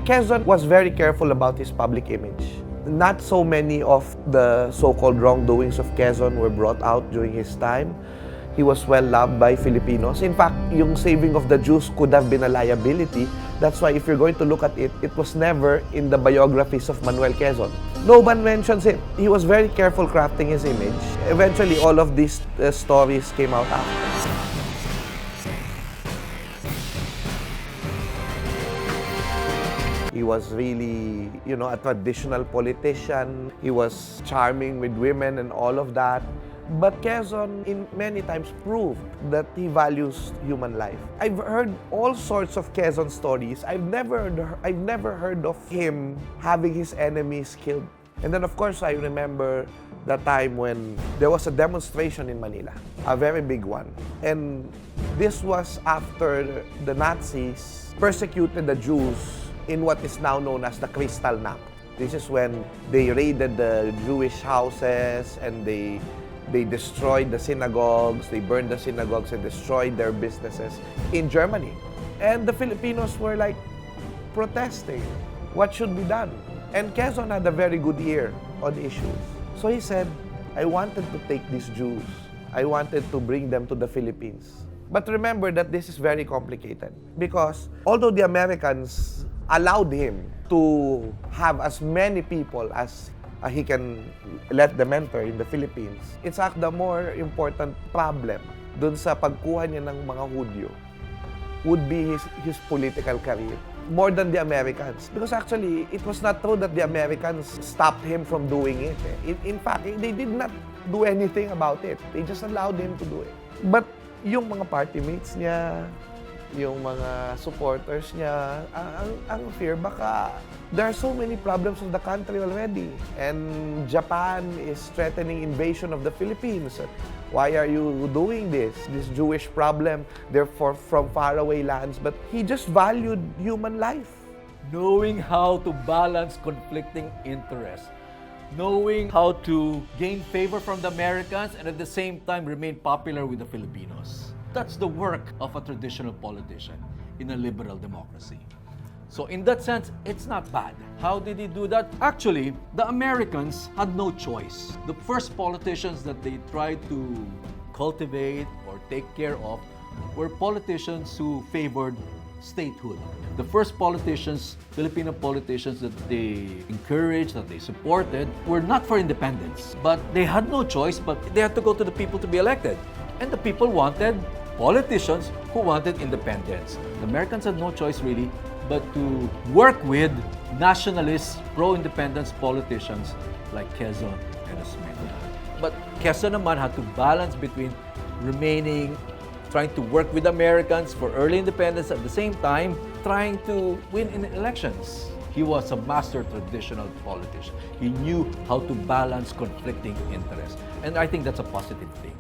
Quezon was very careful about his public image. Not so many of the so-called wrongdoings of Quezon were brought out during his time. He was well loved by Filipinos. In fact, yung saving of the Jews could have been a liability. That's why if you're going to look at it, it was never in the biographies of Manuel Quezon. No one mentions it. He was very careful crafting his image. Eventually, all of these stories came out after. He was really, a traditional politician. He was charming with women and all of that. But Quezon, in many times, proved that he values human life. I've heard all sorts of Quezon stories. I've never heard of him having his enemies killed. And then, of course, I remember the time when there was a demonstration in Manila, a very big one. And this was after the Nazis persecuted the Jews in what is now known as the Kristallnacht. This is when they raided the Jewish houses and they destroyed the synagogues, they burned the synagogues and destroyed their businesses in Germany. And the Filipinos were like protesting. What should be done? And Quezon had a very good ear on issues. So he said, I wanted to take these Jews. I wanted to bring them to the Philippines. But remember that this is very complicated because although the Americans allowed him to have as many people as he can let them enter in the Philippines, it's actually the more important problem dun sa pagkuha niya ng mga Hudyo would be his political career more than the Americans. Because actually, it was not true that the Americans stopped him from doing it. In fact, they did not do anything about it. They just allowed him to do it. But yung mga party mates niya, yung mga supporters niya, ang fear, baka there are so many problems of the country already. And Japan is threatening invasion of the Philippines. Why are you doing this? This Jewish problem, they're from faraway lands. But he just valued human life. Knowing how to balance conflicting interests. Knowing how to gain favor from the Americans and at the same time remain popular with the Filipinos. That's the work of a traditional politician in a liberal democracy. So in that sense, it's not bad. How did he do that? Actually, the Americans had no choice. The first politicians that they tried to cultivate or take care of were politicians who favored statehood. The first politicians, Filipino politicians that they encouraged, that they supported, were not for independence. But they had no choice, but they had to go to the people to be elected. And the people wanted politicians who wanted independence. The Americans had no choice really but to work with nationalist, pro-independence politicians like Quezon and Osmeña. But Quezon naman had to balance between trying to work with Americans for early independence at the same time trying to win in elections. He was a master traditional politician. He knew how to balance conflicting interests. And I think that's a positive thing.